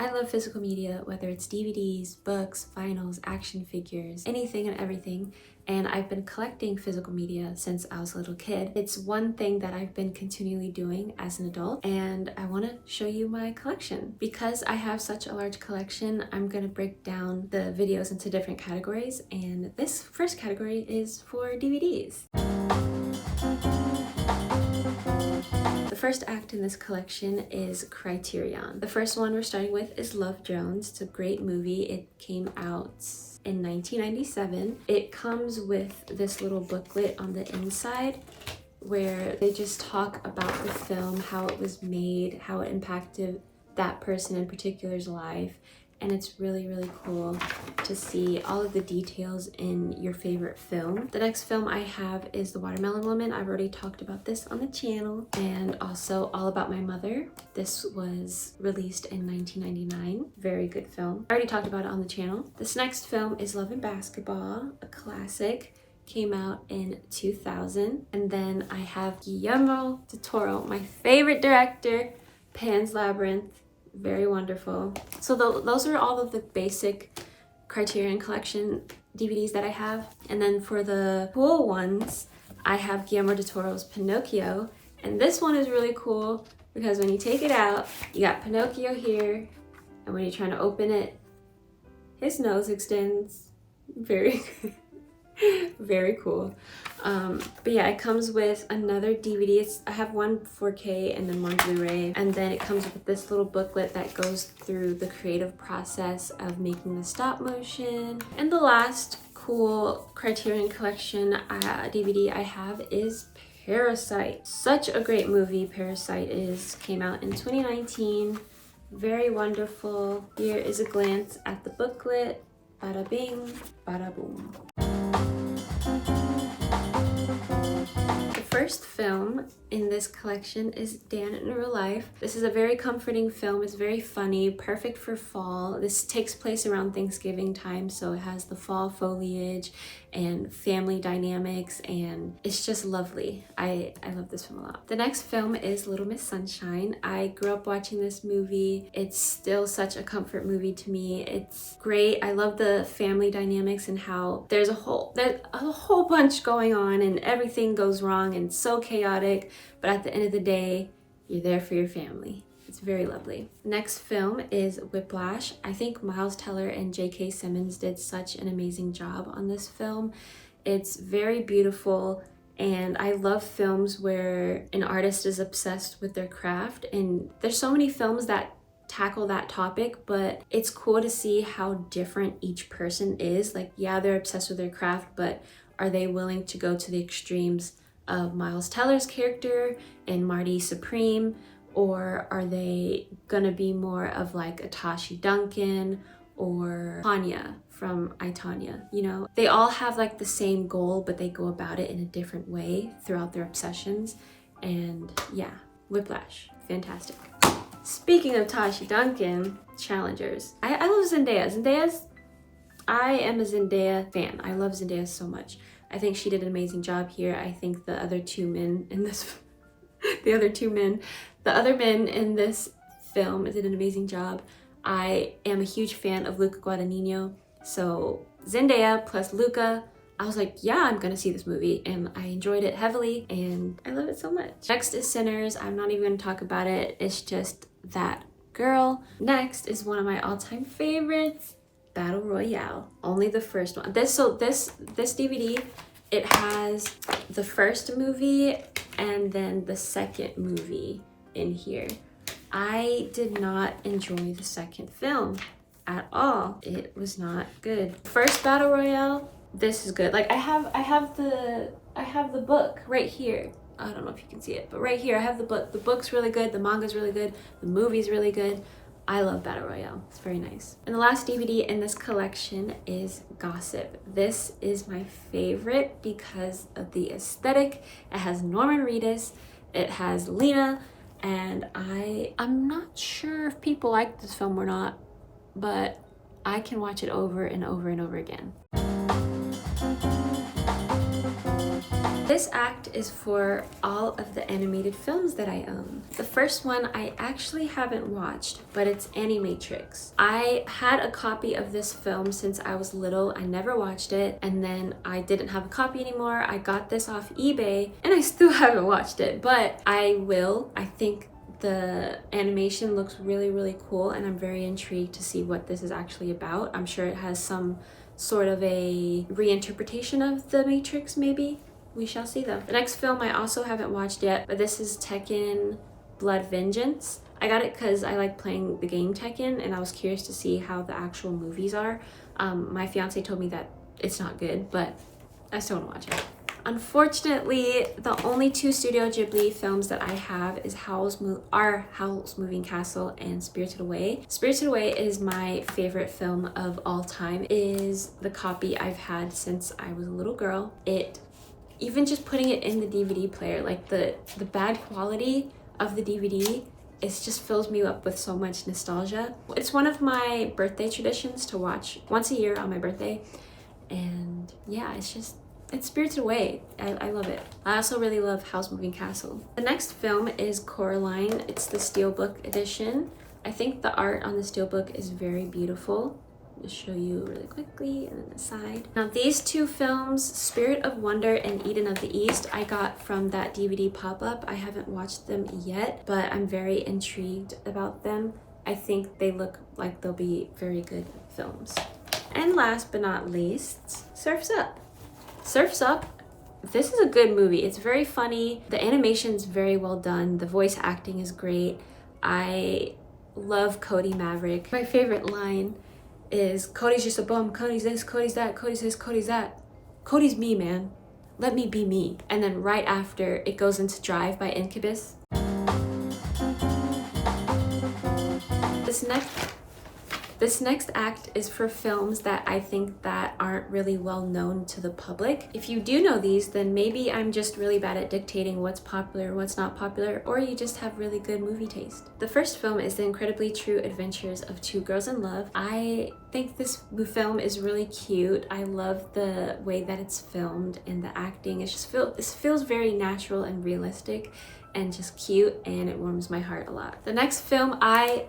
I love physical media, whether it's DVDs, books, vinyls, action figures, anything and everything. And I've been collecting physical media since I was a little kid. It's one thing that I've been continually doing as an adult, and I want to show you my collection. Because I have such a large collection, I'm going to break down the videos into different categories, and this first category is for DVDs. The first act in this collection is Criterion. The first one we're starting with is Love Jones. It's a great movie. It came out in 1997. It comes with this little booklet on the inside where they just talk about the film, how it was made, how it impacted that person in particular's life. And it's really, really cool to see all of the details in your favorite film. The next film I have is The Watermelon Woman. I've already talked about this on the channel. And also All About My Mother. This was released in 1999. Very good film. I already talked about it on the channel. This next film is Love and Basketball, a classic. Came out in 2000. And then I have Guillermo del Toro, my favorite director, Pan's Labyrinth. Very wonderful. So those are all of the basic Criterion Collection DVDs that I have. And then for the cool ones, I have Guillermo del Toro's Pinocchio. And this one is really cool because when you take it out, you got Pinocchio here. And when you're trying to open it, his nose extends. Very very cool. But yeah, it comes with another DVD. I have one 4K and then one Blu-ray, and then it comes with this little booklet that goes through the creative process of making the stop motion. And the last cool Criterion Collection DVD I have is Parasite. Such a great movie Parasite is. Came out in 2019. Very wonderful. Here is a glance at the booklet. Bada bing, bada boom. The first film in this collection is Dan in Real Life. This is a very comforting film. It's very funny, perfect for fall. This takes place around Thanksgiving time, so it has the fall foliage and family dynamics, and it's just lovely. I love this film a lot. The next film is Little Miss Sunshine. I grew up watching this movie. It's still such a comfort movie to me. It's great. I love the family dynamics and how there's a whole bunch going on and everything goes wrong and so chaotic, but at the end of the day, you're there for your family. It's very lovely. Next film is Whiplash. I think Miles Teller and J.K. Simmons did such an amazing job on this film. It's very beautiful, and I love films where an artist is obsessed with their craft, and there's so many films that tackle that topic, but it's cool to see how different each person is. Like, yeah, they're obsessed with their craft, but are they willing to go to the extremes of Miles Teller's character and Marty Supreme? Or are they gonna be more of like a Tashi Duncan or Tanya from I, Tonya? You know, they all have like the same goal, but they go about it in a different way throughout their obsessions. And yeah, Whiplash, fantastic. Speaking of Tashi Duncan, challengers. I love Zendaya. I am a Zendaya fan. I love Zendaya so much. I think she did an amazing job here. I think the other men in this film did an amazing job. I am a huge fan of Luca Guadagnino. So Zendaya plus Luca, I was like, yeah, I'm gonna see this movie, and I enjoyed it heavily and I love it so much. Next is Sinners. I'm not even gonna talk about it. It's just that girl. Next is one of my all-time favorites, Battle Royale. Only the first one. This DVD, it has the first movie and then the second movie in here. I did not enjoy the second film at all. It was not good. First Battle Royale, this is good. Like I have the book right here. I don't know if you can see it, but right here I have the book. The book's really good, the manga's really good, the movie's really good. I love Battle Royale. It's very nice. And the last DVD in this collection is Gossip. This is my favorite because of the aesthetic. It has Norman Reedus, it has Lena, and I'm not sure if people like this film or not, but I can watch it over and over and over again. This act is for all of the animated films that I own. The first one I actually haven't watched, but it's Animatrix. I had a copy of this film since I was little. I never watched it, and then I didn't have a copy anymore. I got this off eBay, and I still haven't watched it, but I will. I think the animation looks really, really cool, and I'm very intrigued to see what this is actually about. I'm sure it has some sort of a reinterpretation of The Matrix, maybe. We shall see though. The next film I also haven't watched yet, but this is Tekken Blood Vengeance. I got it because I like playing the game Tekken, and I was curious to see how the actual movies are. My fiance told me that it's not good, but I still want to watch it. Unfortunately, the only two Studio Ghibli films that I have is Howl's Moving Castle and Spirited Away. Spirited Away is my favorite film of all time. It is the copy I've had since I was a little girl. Even just putting it in the DVD player, like the bad quality of the DVD, it just fills me up with so much nostalgia. It's one of my birthday traditions to watch once a year on my birthday, and yeah, it's Spirited Away. I love it. I also really love Howl's Moving Castle. The next film is Coraline. It's the Steelbook edition. I think the art on the Steelbook is very beautiful. I'll show you really quickly and then the side. Now these two films, Spirit of Wonder and Eden of the East, I got from that DVD pop-up. I haven't watched them yet, but I'm very intrigued about them. I think they look like they'll be very good films. And last but not least, Surf's Up. Surf's Up, this is a good movie. It's very funny. The animation's very well done. The voice acting is great. I love Cody Maverick. My favorite line is, Cody's just a bum, Cody's this, Cody's that, Cody's this, Cody's that. Cody's me, man. Let me be me. And then right after, it goes into Drive by Incubus. This next act is for films that I think that aren't really well known to the public. If you do know these, then maybe I'm just really bad at dictating what's popular, what's not popular, or you just have really good movie taste. The first film is The Incredibly True Adventures of Two Girls in Love. I think this film is really cute. I love the way that it's filmed, and the acting. It feels very natural and realistic and just cute, and it warms my heart a lot. The next film I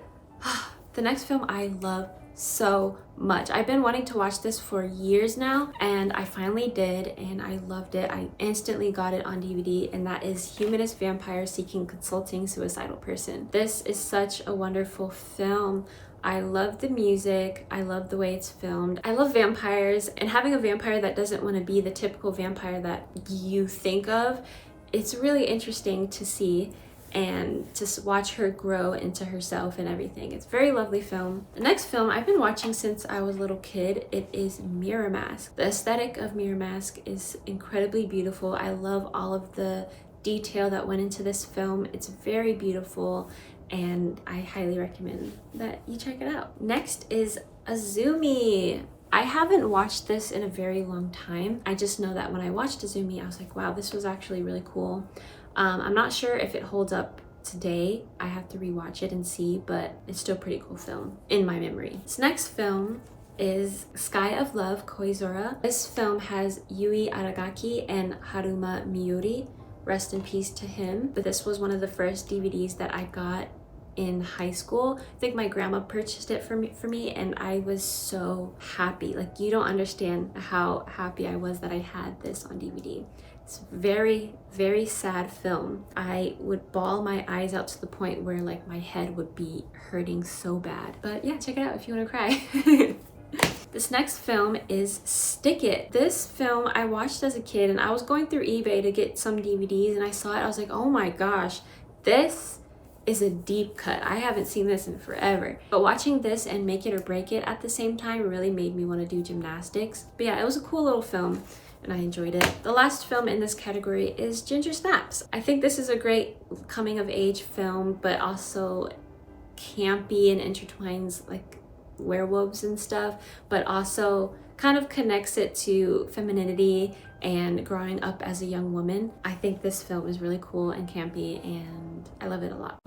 love so much. I've been wanting to watch this for years now, and I finally did, and I loved it. I instantly got it on DVD, and that is Humanist Vampire Seeking Consulting Suicidal Person. This is such a wonderful film. I love the music. I love the way it's filmed. I love vampires, and having a vampire that doesn't want to be the typical vampire that you think of, it's really interesting to see and to watch her grow into herself and everything. It's a very lovely film. The next film I've been watching since I was a little kid. It is Mirror Mask. The aesthetic of Mirror Mask is incredibly beautiful. I love all of the detail that went into this film. It's very beautiful, and I highly recommend that you check it out. Next is Azumi. I haven't watched this in a very long time. I just know that when I watched Azumi, I was like, wow, this was actually really cool. I'm not sure if it holds up today. I have to rewatch it and see, but it's still a pretty cool film in my memory. This next film is Sky of Love, Koizora. This film has Yui Aragaki and Haruma Miuri. Rest in peace to him. But this was one of the first DVDs that I got in high school. I think my grandma purchased it for me, and I was so happy. Like, you don't understand how happy I was that I had this on DVD. It's very, very sad film. I would bawl my eyes out to the point where like my head would be hurting so bad. But yeah, check it out if you want to cry. This next film is Stick It. This film I watched as a kid, and I was going through eBay to get some DVDs, and I saw it. I was like, oh my gosh, this is a deep cut. I haven't seen this in forever. But watching this and Make It or Break It at the same time really made me want to do gymnastics. But yeah, it was a cool little film, and I enjoyed it. The last film in this category is Ginger Snaps. I think this is a great coming of age film, but also campy and intertwines like werewolves and stuff, but also kind of connects it to femininity and growing up as a young woman. I think this film is really cool and campy, and I love it a lot.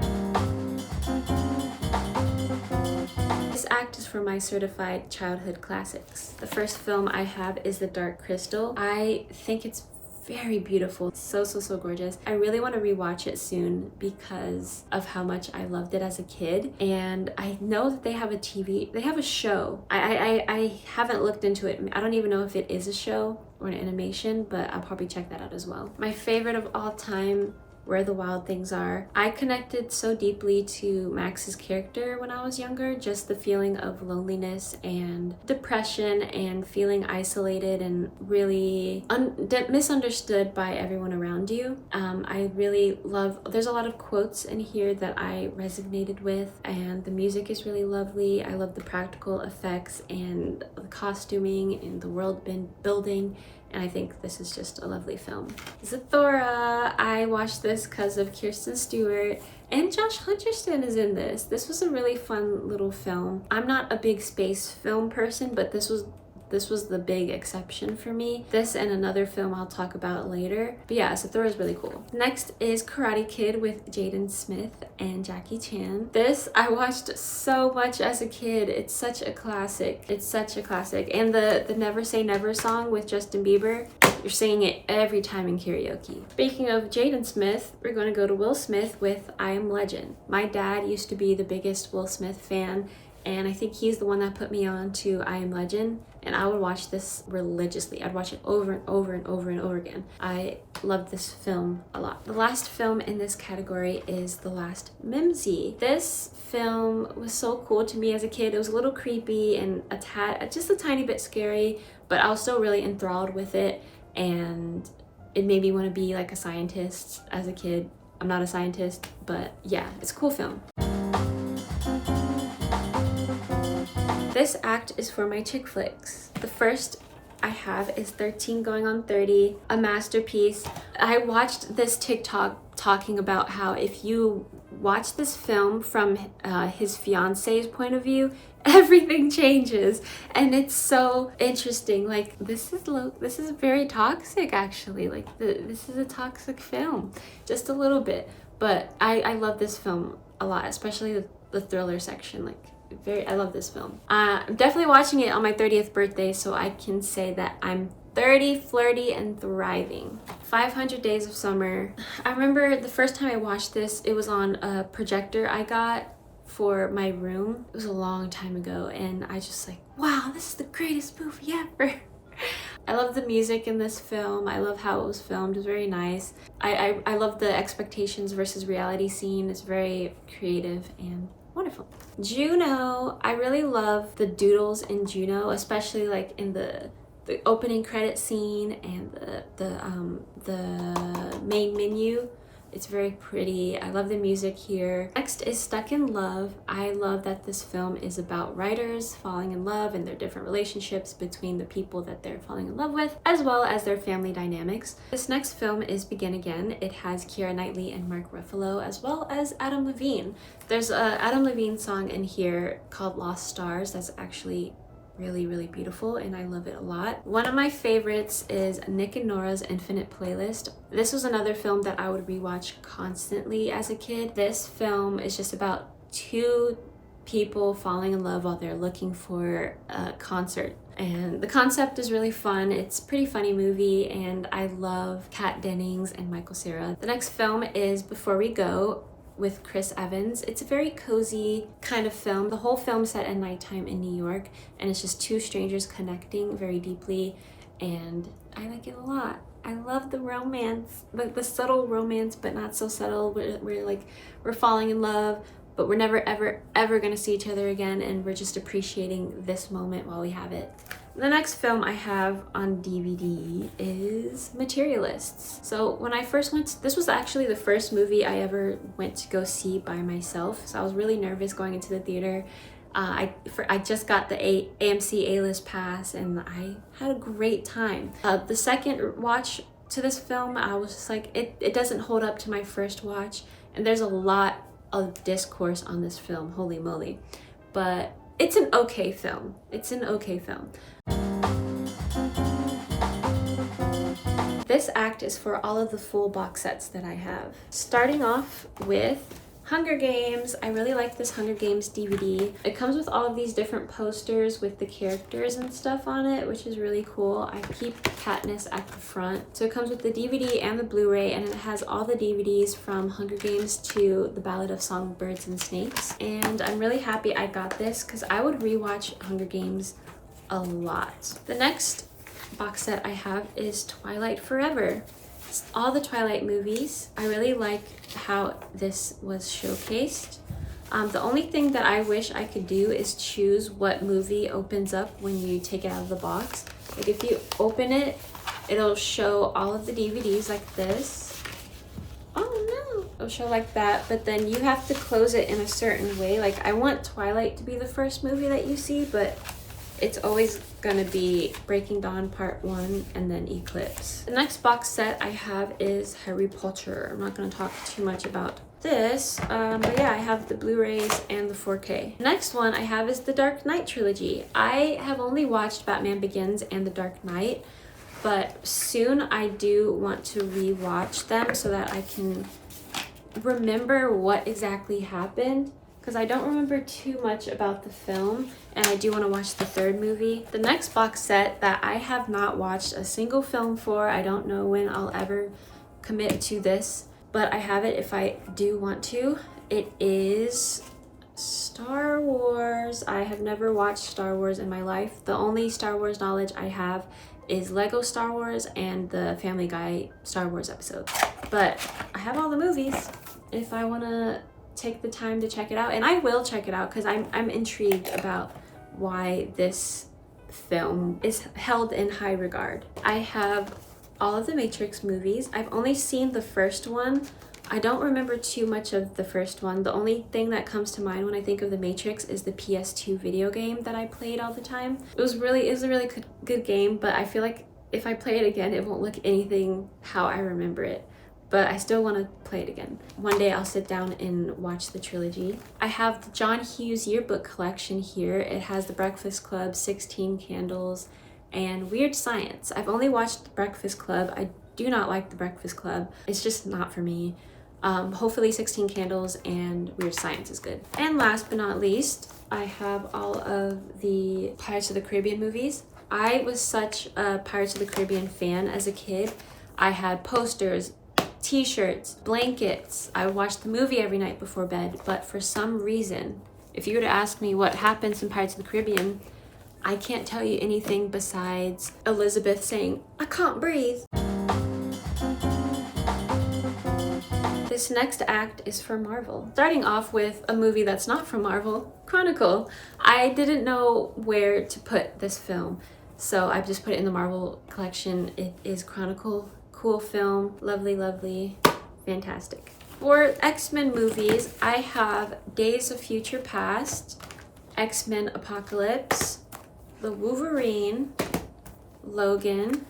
This act is for my certified childhood classics. The first film I have is The Dark Crystal. I think it's very beautiful. So gorgeous. I really want to rewatch it soon because of how much I loved it as a kid. And I know that they have a show. I haven't looked into it. I don't even know if it is a show or an animation, but I'll probably check that out as well. My favorite of all time, Where the Wild Things Are. I connected so deeply to Max's character when I was younger, just the feeling of loneliness and depression and feeling isolated and really misunderstood by everyone around you. I really love, there's a lot of quotes in here that I resonated with, and the music is really lovely. I love the practical effects and the costuming and the world building. And I think this is just a lovely film. Zathura, I watched this because of Kirsten Stewart, and Josh Hutcherson is in this. This was a really fun little film. I'm not a big space film person, but this was the big exception for me. This and another film I'll talk about later. But yeah, Zathura is really cool. Next is Karate Kid with Jaden Smith and Jackie Chan. This I watched so much as a kid. It's such a classic. It's such a classic. And the Never Say Never song with Justin Bieber, you're singing it every time in karaoke. Speaking of Jaden Smith, we're going to go to Will Smith with I Am Legend. My dad used to be the biggest Will Smith fan, and I think he's the one that put me on to I Am Legend, and I would watch this religiously. I'd watch it over and over and over and over again. I love this film a lot. The last film in this category is The Last Mimsy. This film was so cool to me as a kid. It was a little creepy and just a tiny bit scary, but I was still really enthralled with it, and it made me want to be like a scientist as a kid. I'm not a scientist, but yeah, it's a cool film. This act is for my chick flicks. The first I have is 13 Going on 30, a masterpiece. I watched this TikTok talking about how if you watch this film from his fiance's point of view, everything changes, and it's so interesting. Like, this is very toxic, actually. Like, this is a toxic film, just a little bit. But I love this film a lot, especially the thriller section. Like, I love this film. I'm definitely watching it on my 30th birthday, so I can say that I'm 30, flirty, and thriving. 500 Days of Summer. I remember the first time I watched this, it was on a projector I got for my room. It was a long time ago, and I just like, wow, this is the greatest movie ever. I love the music in this film. I love how it was filmed. It was very nice. I love the expectations versus reality scene. It's very creative and wonderful. Juno, I really love the doodles in Juno, especially like in the opening credit scene and the main menu. It's very pretty. I love the music here. Next is Stuck in Love. I love that this film is about writers falling in love and their different relationships between the people that they're falling in love with, as well as their family dynamics. This next film is Begin Again. It has Keira Knightley and Mark Ruffalo, as well as Adam Levine. There's a Adam Levine song in here called Lost Stars that's actually really beautiful, and I love it a lot. One of my favorites is Nick and Nora's Infinite Playlist. This was another film that I would rewatch constantly as a kid. This film is just about two people falling in love while they're looking for a concert, and the concept is really fun. It's a pretty funny movie, and I love Kat Dennings and Michael Cera. The next film is Before We Go with Chris Evans. It's a very cozy kind of film. The whole film set at nighttime in New York, and it's just two strangers connecting very deeply, and I like it a lot. I love the romance, like the subtle romance, but not so subtle. We're falling in love, but we're never ever gonna see each other again, and we're just appreciating this moment while we have it. The next film I have on DVD is Materialists. So when I first this was actually the first movie I ever went to go see by myself. So I was really nervous going into the theater. I just got the AMC A-list pass, and I had a great time. The second watch to this film, I was just like, it doesn't hold up to my first watch, and there's a lot of discourse on this film, holy moly. But it's an okay film. It's an okay film. This act is for all of the full box sets that I have. Starting off with Hunger Games. I really like this Hunger Games DVD. It comes with all of these different posters with the characters and stuff on it, which is really cool. I keep Katniss at the front. So it comes with the DVD and the Blu-ray, and it has all the DVDs from Hunger Games to The Ballad of Songbirds and Snakes. And I'm really happy I got this because I would rewatch Hunger Games a lot. The next box set I have is Twilight Forever. It's all the Twilight movies. I really like how this was showcased. The only thing that I wish I could do is choose what movie opens up when you take it out of the box. Like if you open it, it'll show all of the DVDs like this. Oh no! It'll show like that, but then you have to close it in a certain way. Like I want Twilight to be the first movie that you see, but it's always gonna be Breaking Dawn Part 1 and then Eclipse. The next box set I have is Harry Potter. I'm not gonna talk too much about this, but yeah, I have the Blu-rays and the 4K. Next one I have is the Dark Knight trilogy. I have only watched Batman Begins and the Dark Knight, but soon I do want to rewatch them so that I can remember what exactly happened, because I don't remember too much about the film, and I do want to watch the third movie. The next box set that I have not watched a single film for, I don't know when I'll ever commit to this, but I have it if I do want to. It is Star Wars. I have never watched Star Wars in my life. The only Star Wars knowledge I have is Lego Star Wars and the Family Guy Star Wars episode. But I have all the movies if I want to take the time to check it out, and I will check it out because I'm intrigued about why this film is held in high regard. I have all of the Matrix movies. I've only seen the first one. I don't remember too much of the first one. The only thing that comes to mind when I think of the Matrix is the PS2 video game that I played all the time. It was a really good game, but I feel like if I play it again, it won't look anything how I remember it. But I still want to play it again. One day I'll sit down and watch the trilogy. I have the John Hughes yearbook collection here. It has The Breakfast Club, 16 Candles, and Weird Science. I've only watched The Breakfast Club. I do not like The Breakfast Club. It's just not for me. Hopefully 16 Candles and Weird Science is good. And last but not least, I have all of the Pirates of the Caribbean movies. I was such a Pirates of the Caribbean fan as a kid. I had posters, t-shirts, blankets. I watched the movie every night before bed, but for some reason, if you were to ask me what happens in Pirates of the Caribbean, I can't tell you anything besides Elizabeth saying, "I can't breathe." This next act is for Marvel. Starting off with a movie that's not from Marvel, Chronicle. I didn't know where to put this film, so I just put it in the Marvel collection. It is Chronicle. Cool film, lovely, fantastic. For X-Men movies, I have Days of Future Past, X-Men Apocalypse, The Wolverine, Logan,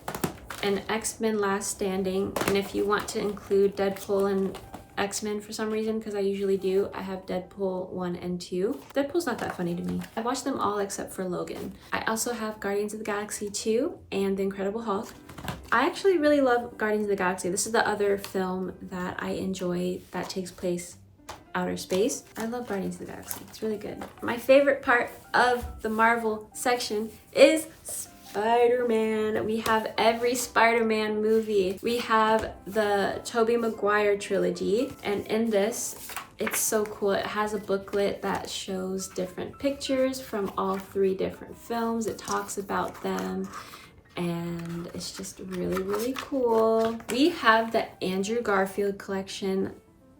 and X-Men Last Standing. And if you want to include Deadpool and X-Men for some reason, because I usually do, I have Deadpool 1 and 2. Deadpool's not that funny to me. I've watched them all except for Logan. I also have Guardians of the Galaxy 2 and The Incredible Hulk. I actually really love Guardians of the Galaxy. This is the other film that I enjoy that takes place outer space. I love Guardians of the Galaxy. It's really good. My favorite part of the Marvel section is Spider-Man. We have every Spider-Man movie. We have the Tobey Maguire trilogy, and in this, it's so cool. It has a booklet that shows different pictures from all 3 different films. It talks about them, and it's just really cool. We have the Andrew Garfield collection.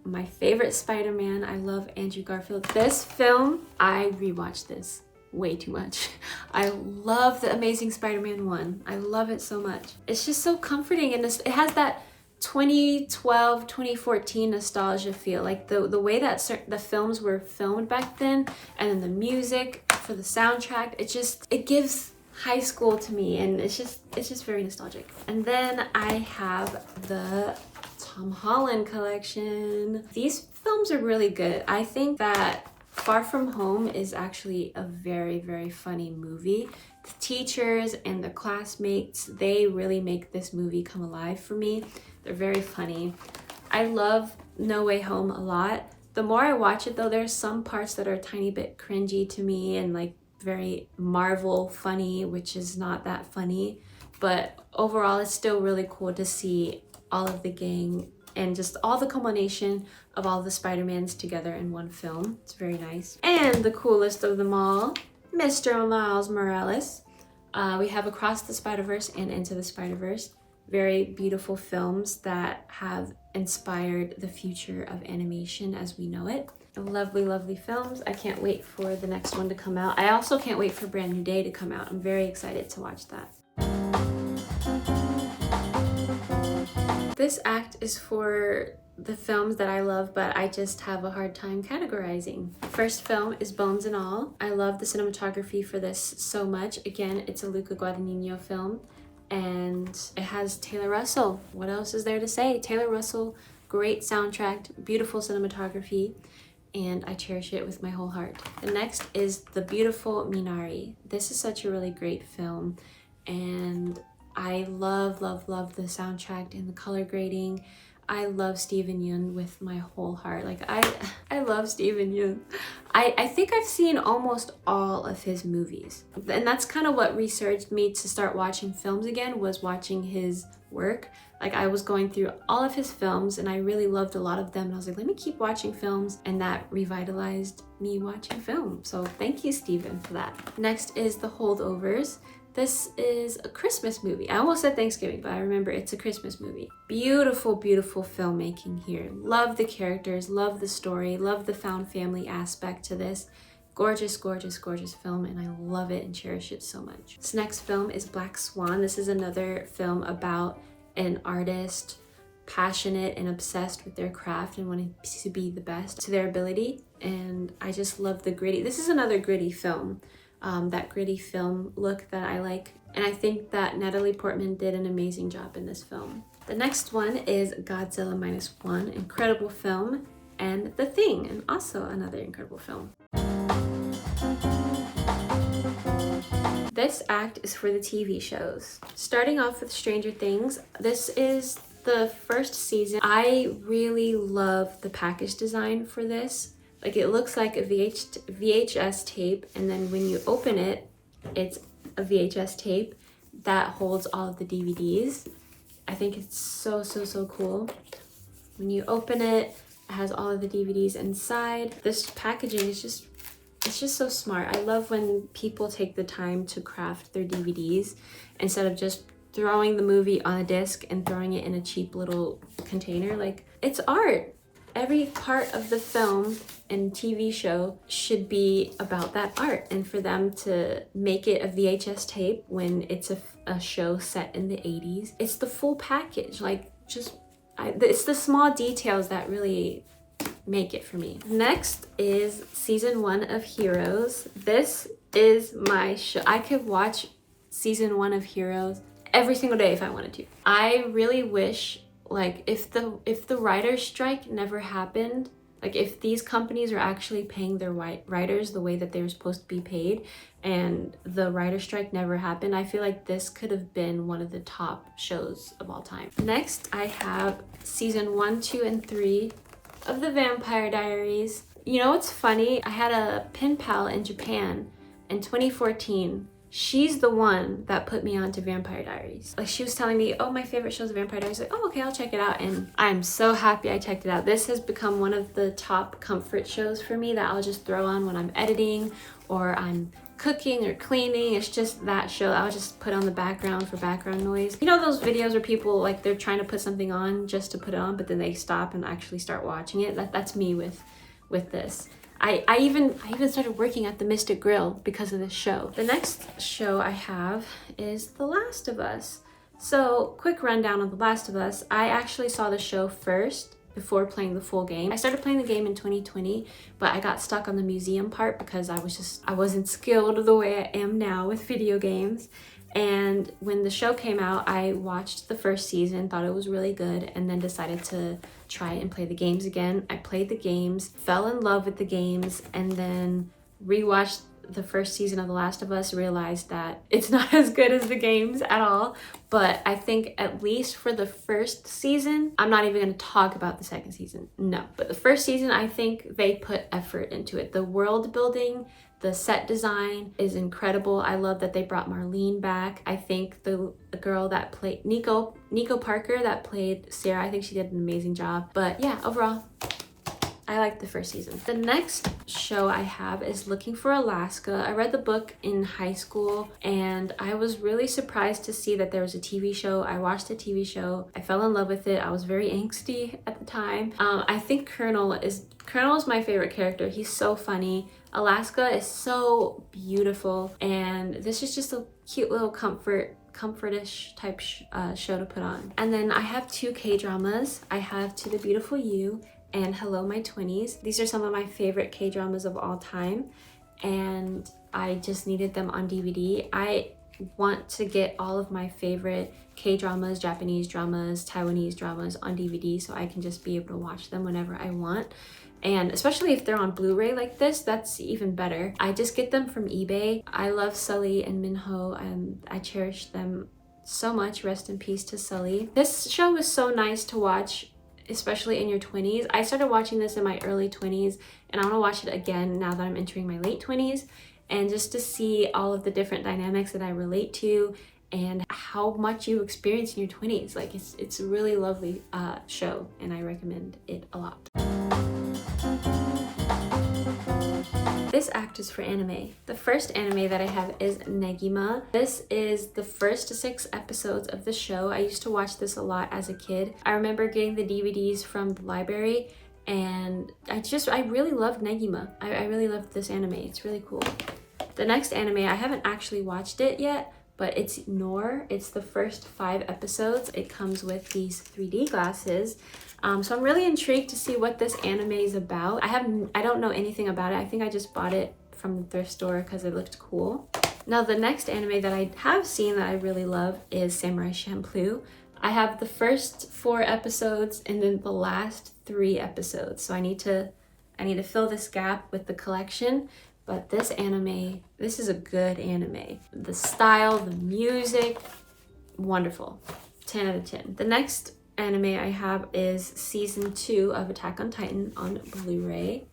My favorite Spider-Man. I love Andrew Garfield. This film, I rewatched this way too much. I love the Amazing Spider-Man 1. I love it so much. It's just so comforting, and it has that 2012, 2014 nostalgia feel. Like the way that the films were filmed back then, and then the music for the soundtrack, it gives high school to me, and it's just very nostalgic. And then I have the Tom Holland collection. These films are really good. I think that Far From Home is actually a very funny movie. The teachers and the classmates, they really make this movie come alive for me. They're very funny. I love No Way Home a lot. The more I watch it though, there's some parts that are a tiny bit cringy to me and like very Marvel funny, which is not that funny. But overall, it's still really cool to see all of the gang and just all the culmination of all the Spider-Mans together in one film. It's very nice. And the coolest of them all, Mr. Miles Morales. We have Across the Spider-Verse and Into the Spider-Verse. Very beautiful films that have inspired the future of animation as we know it. Lovely, lovely films. I can't wait for the next one to come out. I also can't wait for Brand New Day to come out. I'm very excited to watch that. This act is for the films that I love, but I just have a hard time categorizing. First film is Bones and All. I love the cinematography for this so much. Again, it's a Luca Guadagnino film, and it has Taylor Russell. What else is there to say? Taylor Russell, great soundtrack, beautiful cinematography, and I cherish it with my whole heart. The next is The Beautiful Minari. This is such a really great film, and I love, love, love the soundtrack and the color grading. I love Steven Yeun with my whole heart. Like I love Steven Yeun. I think I've seen almost all of his movies. And that's kind of what researched me to start watching films again, was watching his work. Like I was going through all of his films and I really loved a lot of them. And I was like, let me keep watching films. And that revitalized me watching film. So thank you, Steven, for that. Next is The Holdovers. This is a Christmas movie. I almost said Thanksgiving, but I remember it's a Christmas movie. Beautiful, beautiful filmmaking here. Love the characters, love the story, love the found family aspect to this. Gorgeous, gorgeous, gorgeous film, and I love it and cherish it so much. This next film is Black Swan. This is another film about an artist passionate and obsessed with their craft and wanting to be the best to their ability. And I just love the gritty. This is another gritty film. That gritty film look that I like. And I think that Natalie Portman did an amazing job in this film. The next one is Godzilla Minus One, incredible film, and The Thing, and also another incredible film. This act is for the TV shows. Starting off with Stranger Things, this is the first season. I really love the package design for this. Like it looks like a VHS tape, and then when you open it, it's a VHS tape that holds all of the DVDs. I think it's so, so, so cool. When you open it, it has all of the DVDs inside. This packaging is just, it's just so smart. I love when people take the time to craft their DVDs instead of just throwing the movie on a disc and throwing it in a cheap little container. Like, it's art. Every part of the film and TV show should be about that art, and for them to make it a VHS tape when it's a show set in the 80s, it's the full package. Like, it's the small details that really make it for me. Next is season 1 of Heroes. This is my show. I could watch season 1 of Heroes every single day if I wanted to. I really wish, like, if the writer's strike never happened, like if these companies are actually paying their writers the way that they were supposed to be paid and the writer's strike never happened, I feel like this could have been one of the top shows of all time. Next, I have season 1, 2, and 3 of The Vampire Diaries. You know what's funny? I had a pen pal in Japan in 2014. She's the one that put me on to Vampire Diaries. Like, she was telling me, oh, my favorite show is Vampire Diaries. Like, oh, okay, I'll check it out. And I'm so happy I checked it out. This has become one of the top comfort shows for me that I'll just throw on when I'm editing or I'm cooking or cleaning. It's just that show I'll just put on the background for background noise. You know those videos where people, like, they're trying to put something on just to put it on, but then they stop and actually start watching it? That's me with this. I even started working at the Mystic Grill because of this show. The next show I have is The Last of Us. So, quick rundown of The Last of Us. I actually saw the show first before playing the full game. I started playing the game in 2020, but I got stuck on the museum part because I wasn't skilled the way I am now with video games. And when the show came out, I watched the first season, thought it was really good, and then decided to try and play the games again. I played the games, fell in love with the games, and then rewatched the first season of The Last of Us realized that it's not as good as the games at all. But I think at least for the first season, I'm not even going to talk about the second season. No. But the first season, I think they put effort into it. The world building, the set design is incredible. I love that they brought Marlene back. I think the girl that played Nico Parker that played Sarah, I think she did an amazing job. But yeah, overall, I liked the first season. The next show I have is Looking for Alaska. I read the book in high school and I was really surprised to see that there was a TV show. I watched the TV show. I fell in love with it. I was very angsty at the time. I think Colonel is my favorite character. He's so funny. Alaska is so beautiful, and this is just a cute little comfortish type show to put on. And then I have 2 K-dramas. I have To the Beautiful You and Hello My 20s. These are some of my favorite K-dramas of all time, and I just needed them on DVD. I want to get all of my favorite K-dramas, Japanese dramas, Taiwanese dramas on DVD so I can just be able to watch them whenever I want. And especially if they're on Blu-ray like this, that's even better. I just get them from eBay. I love Sully and Minho, and I cherish them so much. Rest in peace to Sully. This show was so nice to watch, especially in your 20s. I started watching this in my early 20s, and I want to watch it again now that I'm entering my late 20s, and just to see all of the different dynamics that I relate to and how much you experience in your 20s. Like, it's a really lovely show, and I recommend it a lot. This act is for anime. The first anime that I have is Negima. This is the first 6 episodes of the show. I used to watch this a lot as a kid. I remember getting the DVDs from the library, and I really loved Negima. I really loved this anime. It's really cool. The next anime, I haven't actually watched it yet, but it's Noor. It's the first 5 episodes. It comes with these 3D glasses. So I'm really intrigued to see what this anime is about. I don't know anything about it. I think I just bought it from the thrift store because it looked cool. Now the next anime that I have seen that I really love is Samurai Champloo. I have the first 4 episodes and then the last 3 episodes. So I need to fill this gap with the collection. But this anime, this is a good anime. The style, the music, wonderful. 10 out of 10. The next anime I have is season 2 of Attack on Titan on Blu-ray.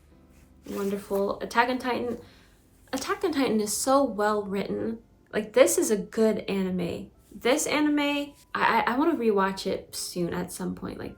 Wonderful. Attack on Titan is so well written. Like, this is a good anime. This anime, I want to rewatch it soon at some point. Like,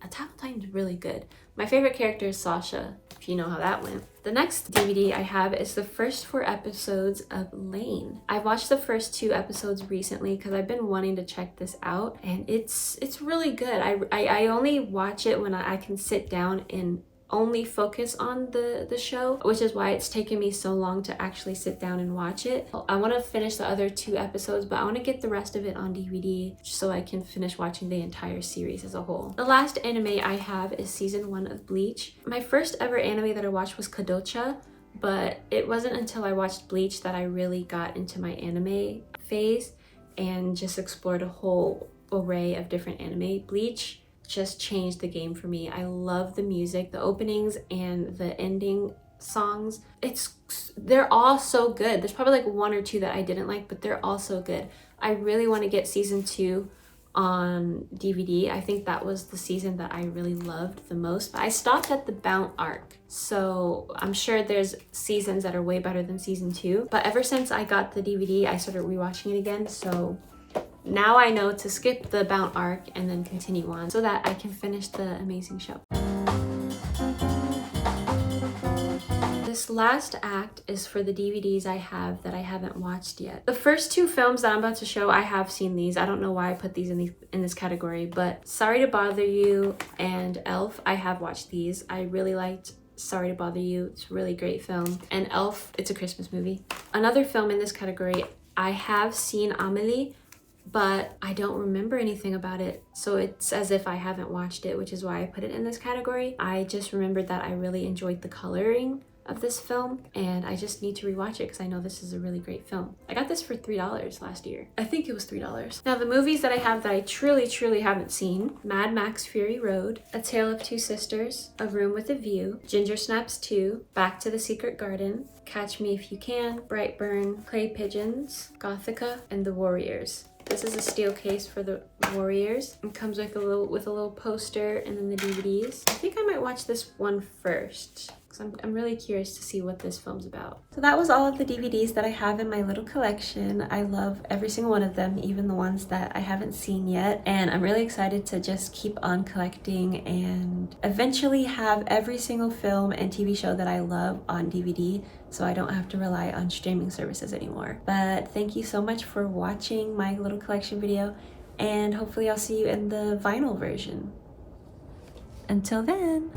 Attack on Titan is really good. My favorite character is Sasha, if you know how that went. The next DVD I have is the first 4 episodes of Lane. I watched the first 2 episodes recently because I've been wanting to check this out, and it's really good. I only watch it when I can sit down and only focus on the show, which is why it's taken me so long to actually sit down and watch it. I want to finish the other 2 episodes, but I want to get the rest of it on DVD so I can finish watching the entire series as a whole. The last anime I have is season 1 of Bleach. My first ever anime that I watched was Kadocha, but it wasn't until I watched Bleach that I really got into my anime phase and just explored a whole array of different anime. Bleach just changed the game for me. I love the music, the openings and the ending songs. They're all so good. There's probably like 1 or 2 that I didn't like, but they're all so good. I really want to get season 2 on DVD. I think that was the season that I really loved the most, but I stopped at the Bount arc. So I'm sure there's seasons that are way better than season 2, but ever since I got the DVD, I started rewatching it again. So now I know to skip the Bount arc and then continue on so that I can finish the amazing show. This last act is for the DVDs I have that I haven't watched yet. The first 2 films that I'm about to show, I have seen these. I don't know why I put these in this category, but Sorry to Bother You and Elf, I have watched these. I really liked Sorry to Bother You. It's a really great film. And Elf, it's a Christmas movie. Another film in this category, I have seen Amelie, but I don't remember anything about it. So it's as if I haven't watched it, which is why I put it in this category. I just remembered that I really enjoyed the coloring of this film, and I just need to rewatch it because I know this is a really great film. I got this for $3 last year. I think it was $3. Now the movies that I have that I truly haven't seen: Mad Max Fury Road, A Tale of Two Sisters, A Room with a View, Ginger Snaps 2, Back to the Secret Garden, Catch Me If You Can, Brightburn, Clay Pigeons, Gothica, and The Warriors. This is a steel case for The Warriors. It comes with a little poster and then the DVDs. I think I might watch this one first, because I'm really curious to see what this film's about. So that was all of the DVDs that I have in my little collection. I love every single one of them, even the ones that I haven't seen yet. And I'm really excited to just keep on collecting and eventually have every single film and TV show that I love on DVD, so I don't have to rely on streaming services anymore. But thank you so much for watching my little collection video, and hopefully I'll see you in the vinyl version. Until then.